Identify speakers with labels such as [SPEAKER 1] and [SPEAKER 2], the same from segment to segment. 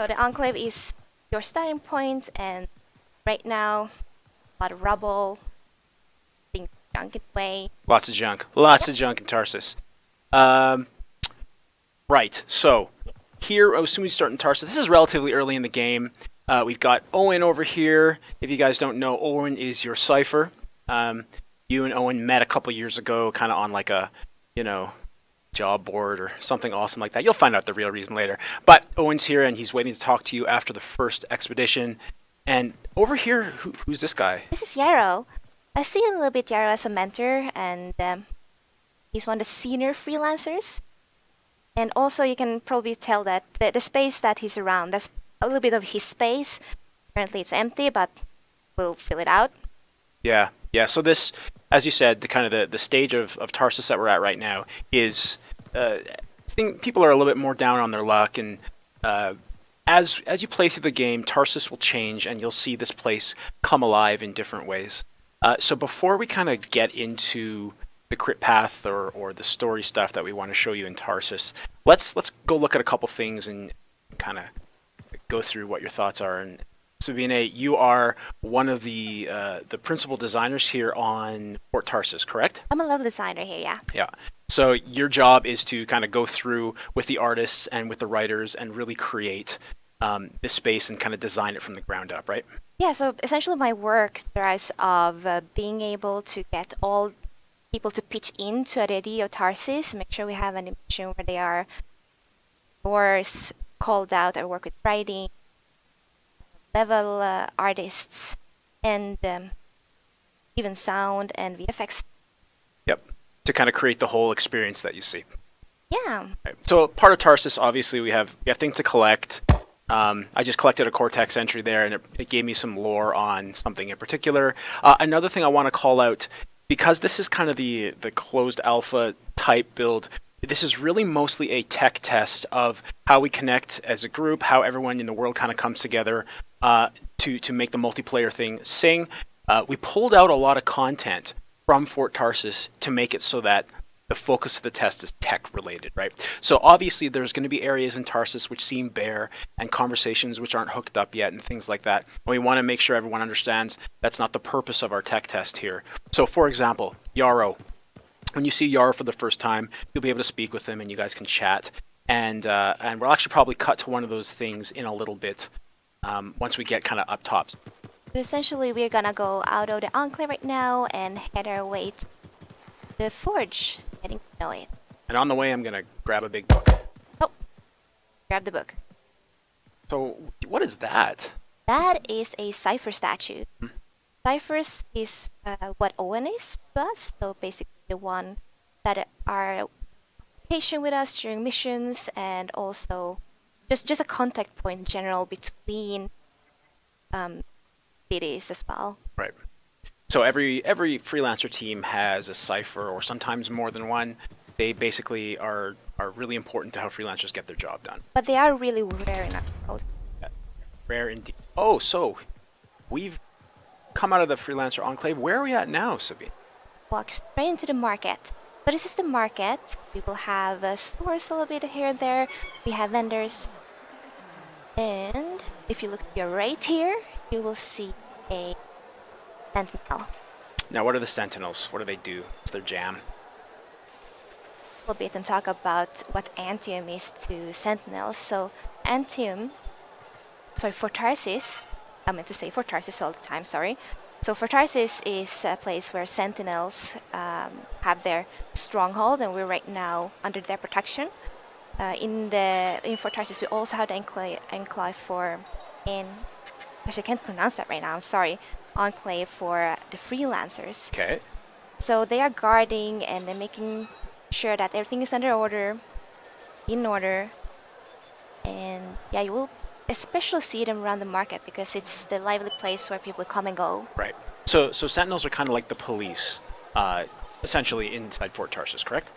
[SPEAKER 1] So the enclave is your starting point, and right now, a lot of rubble, things junk in the way.
[SPEAKER 2] Lots of junk. Lots of junk in Tarsis. Um, right. So here, as soon as we start in Tarsis, this is relatively early in the game. We've got Owen over here. If you guys don't know, Owen is your cipher. You and Owen met a couple years ago, kind of on like a, you know, job board or something awesome like that. You'll find out the real reason later. But Owen's here, and he's waiting to talk to you after the first expedition. And over here, who's this guy?
[SPEAKER 1] This is Yarrow. I see a little bit Yarrow as a mentor, and he's one of the senior freelancers. And also, you can probably tell that the space that he's around, that's a little bit of his space. Currently, it's empty, but we'll fill it out.
[SPEAKER 2] Yeah, yeah. So this, as you said, the kind of the stage of Tarsis that we're at right now is, I think people are a little bit more down on their luck, and as you play through the game, Tarsis will change, and you'll see this place come alive in different ways. So before we kind of get into the crit path or the story stuff that we want to show you in Tarsis, let's go look at a couple things and kind of go through what your thoughts are. And Sabine, you are one of the principal designers here on Fort Tarsis, correct?
[SPEAKER 1] I'm a level designer here, yeah.
[SPEAKER 2] Yeah. So your job is to kind of go through with the artists and with the writers and really create this space and kind of design it from the ground up, right?
[SPEAKER 1] Yeah, so essentially my work derives of being able to get all people to pitch into the idea of Tarsis, make sure we have an mission where they are doors called out. I work with writing, level artists, and even sound and VFX.
[SPEAKER 2] Yep. To kind of create the whole experience that you see.
[SPEAKER 1] Yeah.
[SPEAKER 2] Right. So part of Tarsis, obviously, we have things to collect. I just collected a Cortex entry there, and it gave me some lore on something in particular. Another thing I want to call out, because this is kind of the closed alpha type build, this is really mostly a tech test of how we connect as a group, how everyone in the world kind of comes together to make the multiplayer thing sing. We pulled out a lot of content from Fort Tarsis to make it so that the focus of the test is tech related, right? So obviously there's going to be areas in Tarsis which seem bare and conversations which aren't hooked up yet and things like that. And we want to make sure everyone understands that's not the purpose of our tech test here. So for example, Yarrow. When you see Yarrow for the first time, you'll be able to speak with him and you guys can chat. And we'll actually probably cut to one of those things in a little bit once we get kind of up top.
[SPEAKER 1] Essentially, we're gonna go out of the enclave right now and head our way to the forge, getting to know it.
[SPEAKER 2] And on the way, I'm going to grab a big book.
[SPEAKER 1] Oh, grab the book.
[SPEAKER 2] So what is that?
[SPEAKER 1] That is a cipher statue. Ciphers is what Owen is to us, so basically the one that are patient with us during missions, and also just a contact point in general between cities as well.
[SPEAKER 2] Right. So every freelancer team has a cipher, or sometimes more than one. They basically are really important to how freelancers get their job done.
[SPEAKER 1] But they are really rare in our world.
[SPEAKER 2] Rare indeed. Oh, so we've come out of the freelancer enclave. Where are we at now, Sabine?
[SPEAKER 1] Walk straight into the market. So this is the market. We will have stores a little bit here and there. We have vendors. And if you look to your right here, you will see a sentinel.
[SPEAKER 2] Now, what are the sentinels? What do they do? What's their jam?
[SPEAKER 1] A little bit and talk about what Anthem is to sentinels. So Fort Tarsis, I meant to say Fort Tarsis all the time, sorry. So Fort Tarsis is a place where sentinels have their stronghold, and we're right now under their protection. In Fort Tarsis, we also have the enclave for, actually I can't pronounce that right now, I'm sorry, enclave for the freelancers.
[SPEAKER 2] Okay.
[SPEAKER 1] So they are guarding and they're making sure that everything is under order, in order, and yeah, you will especially see them around the market because it's the lively place where people come and go.
[SPEAKER 2] Right. So sentinels are kind of like the police, essentially inside Fort Tarsis, correct?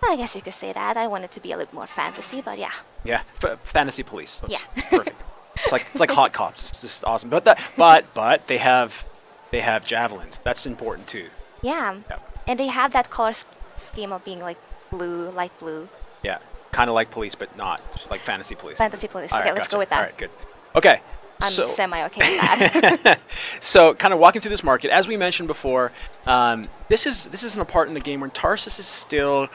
[SPEAKER 1] I guess you could say that. I want it to be a little more fantasy, but yeah.
[SPEAKER 2] Yeah, fantasy police. That's
[SPEAKER 1] Yeah.
[SPEAKER 2] Perfect. It's like hot cops. It's just awesome. But they have javelins. That's important too.
[SPEAKER 1] Yeah.
[SPEAKER 2] Yeah.
[SPEAKER 1] And they have that color scheme of being like blue, light blue.
[SPEAKER 2] Yeah. kind of like police, but not just like fantasy police.
[SPEAKER 1] Fantasy police.
[SPEAKER 2] All
[SPEAKER 1] Okay,
[SPEAKER 2] right,
[SPEAKER 1] let's
[SPEAKER 2] gotcha.
[SPEAKER 1] go with that.
[SPEAKER 2] All right, good. Okay.
[SPEAKER 1] I'm
[SPEAKER 2] so,
[SPEAKER 1] semi-okay with that.
[SPEAKER 2] So, kind of walking through this market, as we mentioned before, this is an part in the game where Tarsis is still,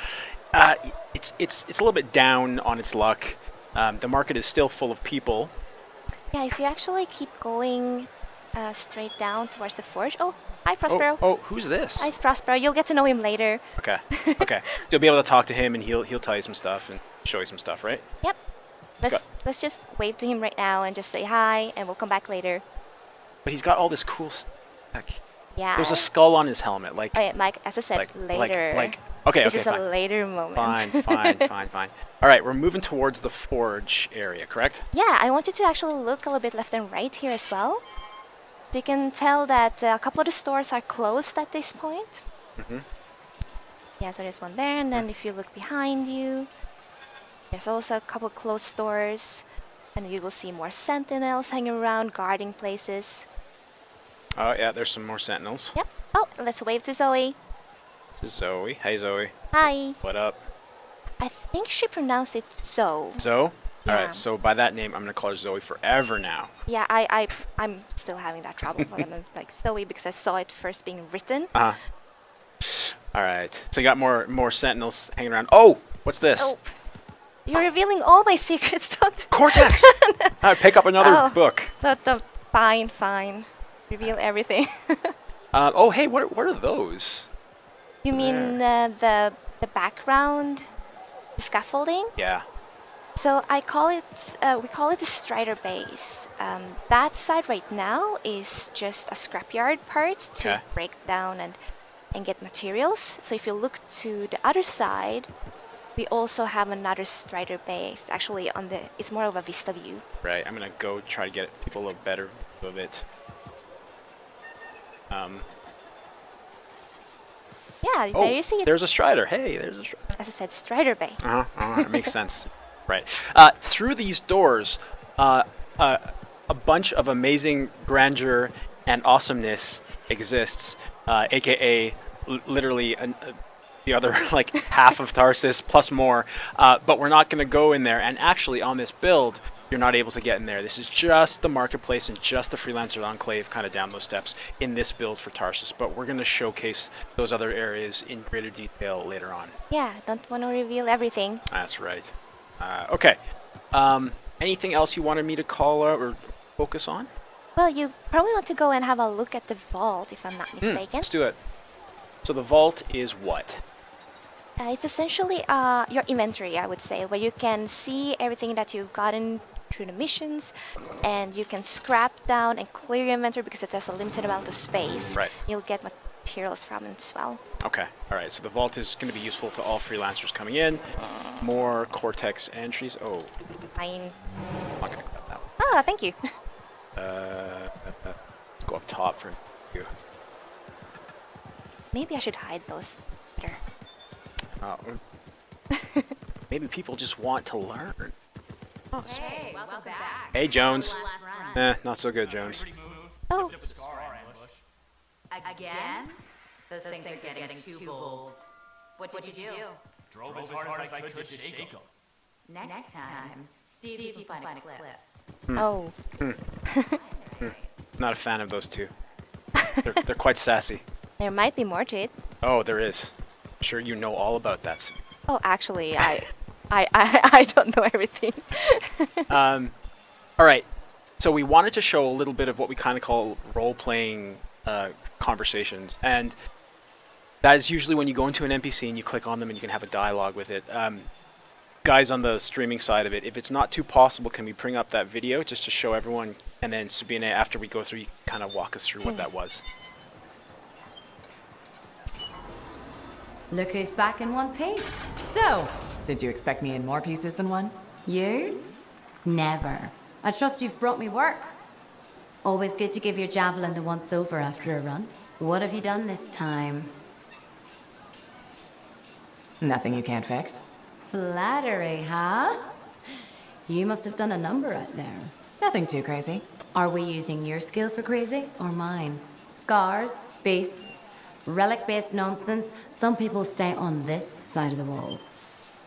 [SPEAKER 2] it's a little bit down on its luck. The market is still full of people.
[SPEAKER 1] Yeah, if you actually keep going straight down towards the forge. Oh, hi Prospero.
[SPEAKER 2] Oh, who's this?
[SPEAKER 1] Hi Prospero. You'll get to know him later.
[SPEAKER 2] Okay. Okay. You'll be able to talk to him, and he'll tell you some stuff and show you some stuff, right?
[SPEAKER 1] Yep. Let's just wave to him right now and just say hi, and we'll come back later.
[SPEAKER 2] But he's got all this cool stuff.
[SPEAKER 1] Yeah.
[SPEAKER 2] There's a skull on his helmet, like.
[SPEAKER 1] All right, Mike. As I said, later.
[SPEAKER 2] Okay.
[SPEAKER 1] This is
[SPEAKER 2] fine.
[SPEAKER 1] a later moment.
[SPEAKER 2] Fine. All right, we're moving towards the forge area, correct?
[SPEAKER 1] Yeah, I want you to actually look a little bit left and right here as well. So you can tell that a couple of the stores are closed at this point.
[SPEAKER 2] Mm-hmm.
[SPEAKER 1] Yeah, so there's one there, and then if you look behind you, there's also a couple closed stores, and you will see more sentinels hanging around, guarding places.
[SPEAKER 2] Oh, yeah, there's some more sentinels.
[SPEAKER 1] Yep. Oh, let's wave to Zoe.
[SPEAKER 2] This is Zoe. Hey, Zoe.
[SPEAKER 1] Hi.
[SPEAKER 2] What up?
[SPEAKER 1] I think she pronounced it Zoe.
[SPEAKER 2] Zoe?
[SPEAKER 1] Yeah.
[SPEAKER 2] All right, so by that name, I'm going to call her Zoe forever now.
[SPEAKER 1] Yeah, I'm still having that trouble when I'm like Zoe because I saw it first being written.
[SPEAKER 2] Uh-huh. All right, so you got more sentinels hanging around. Oh, what's this?
[SPEAKER 1] Oh, you're revealing all my secrets. Don't.
[SPEAKER 2] Cortex! All right, pick up another book.
[SPEAKER 1] Fine. Reveal everything.
[SPEAKER 2] Oh, hey, what are those?
[SPEAKER 1] You mean the background, the scaffolding?
[SPEAKER 2] Yeah.
[SPEAKER 1] So we call it the Strider base. That side right now is just a scrapyard part to break down and get materials. So if you look to the other side, we also have another Strider base. Actually, it's more of a vista view.
[SPEAKER 2] Right. I'm gonna go try to get people a better view of it.
[SPEAKER 1] Yeah, there you see it.
[SPEAKER 2] There's a Strider. Hey, there's a Strider.
[SPEAKER 1] As I said, Strider Bay.
[SPEAKER 2] It makes sense. Right. Through these doors, a bunch of amazing grandeur and awesomeness exists, aka literally the other like half of Tarsis plus more. But we're not going to go in there. And actually, on this build, you're not able to get in there. This is just the marketplace and just the freelancer enclave kind of down those steps in this build for Tarsis. But we're going to showcase those other areas in greater detail later on.
[SPEAKER 1] Yeah, don't want to reveal everything.
[SPEAKER 2] That's right. Okay. Anything else you wanted me to call out or focus on?
[SPEAKER 1] Well, you probably want to go and have a look at the vault, if I'm not mistaken.
[SPEAKER 2] Let's do it. So the vault is what?
[SPEAKER 1] It's essentially your inventory, I would say, where you can see everything that you've gotten through the missions, and you can scrap down and clear your inventory because it has a limited amount of space.
[SPEAKER 2] Right.
[SPEAKER 1] You'll get materials from it as well.
[SPEAKER 2] Okay. All right. So the vault is going to be useful to all freelancers coming in. More Cortex entries. Oh.
[SPEAKER 1] Fine.
[SPEAKER 2] I'm not going to cut that one.
[SPEAKER 1] Ah, thank you.
[SPEAKER 2] Go up top for you.
[SPEAKER 1] Maybe I should hide those better.
[SPEAKER 2] Maybe people just want to learn. Oh,
[SPEAKER 3] Hey, welcome back.
[SPEAKER 2] hey, Jones.
[SPEAKER 3] Last run.
[SPEAKER 2] Not so good, Jones.
[SPEAKER 1] Oh,
[SPEAKER 3] Again? Those things are getting too bold. What did you do?
[SPEAKER 4] Drove as hard as I could to shake them.
[SPEAKER 3] Next time, see if you can find a clip.
[SPEAKER 1] oh.
[SPEAKER 2] Not a fan of those two. They're quite sassy.
[SPEAKER 1] There might be more to it.
[SPEAKER 2] Oh, there is. I'm sure you know all about that.
[SPEAKER 1] Oh, actually, I don't know everything.
[SPEAKER 2] All right. So we wanted to show a little bit of what we kind of call role-playing conversations, and that is usually when you go into an NPC and you click on them and you can have a dialogue with it. Guys on the streaming side of it, if it's not too possible, can we bring up that video just to show everyone, and then Sabine, after we go through, you kind of walk us through what that was.
[SPEAKER 5] Look who's back in one piece.
[SPEAKER 6] So, did you expect me in more pieces than one?
[SPEAKER 5] You? Never. I trust you've brought me work. Always good to give your javelin the once over after a run. What have you done this time?
[SPEAKER 6] Nothing you can't fix.
[SPEAKER 5] Flattery, huh? You must have done a number out there.
[SPEAKER 6] Nothing too crazy.
[SPEAKER 5] Are we using your skill for crazy or mine? Scars, beasts, relic-based nonsense. Some people stay on this side of the wall.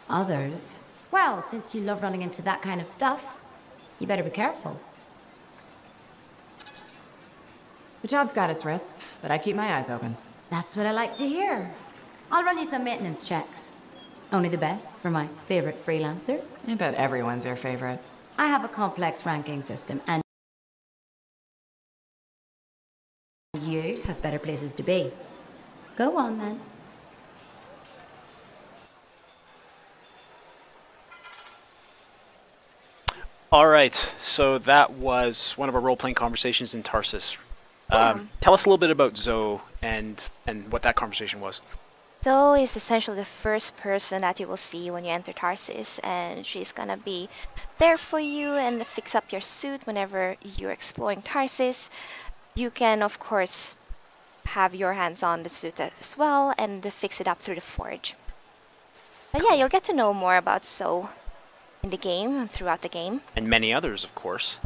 [SPEAKER 5] Others Well, since you love running into that kind of stuff, you better be careful.
[SPEAKER 6] The job's got its risks, but I keep my eyes open.
[SPEAKER 5] That's what I like to hear. I'll run you some maintenance checks. Only the best for my favorite freelancer.
[SPEAKER 6] I bet everyone's your favorite.
[SPEAKER 5] I have a complex ranking system, and you have better places to be. Go on, then.
[SPEAKER 2] All right, so that was one of our role-playing conversations in Tarsis. Tell us a little bit about Zoe and what that conversation was.
[SPEAKER 1] Zoe is essentially the first person that you will see when you enter Tarsis, and she's gonna be there for you and fix up your suit whenever you're exploring Tarsis. You can, of course, have your hands on the suit as well and fix it up through the forge. But yeah, you'll get to know more about Zoe in the game and throughout the game.
[SPEAKER 2] And many others, of course.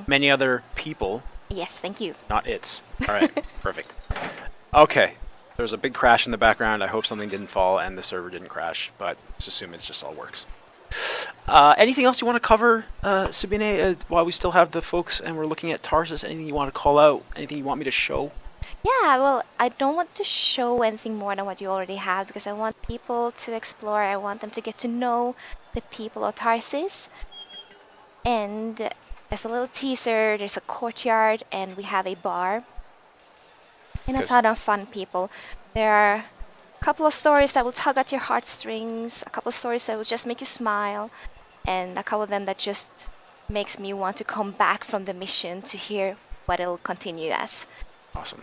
[SPEAKER 2] Many other people,
[SPEAKER 1] Yes, thank you.
[SPEAKER 2] not its. All right, perfect. Okay, there was a big crash in the background. I hope something didn't fall and the server didn't crash, but let's assume it just all works. Anything else you want to cover, Sabine, while we still have the folks and we're looking at Tarsis? Anything you want to call out? Anything you want me to show?
[SPEAKER 1] Yeah, well, I don't want to show anything more than what you already have because I want people to explore. I want them to get to know the people of Tarsis. And as a little teaser, there's a courtyard and we have a bar. And a
[SPEAKER 2] Good.
[SPEAKER 1] ton of fun people. There are a couple of stories that will tug at your heartstrings, a couple of stories that will just make you smile, and a couple of them that just makes me want to come back from the mission to hear what it'll continue as.
[SPEAKER 2] Awesome.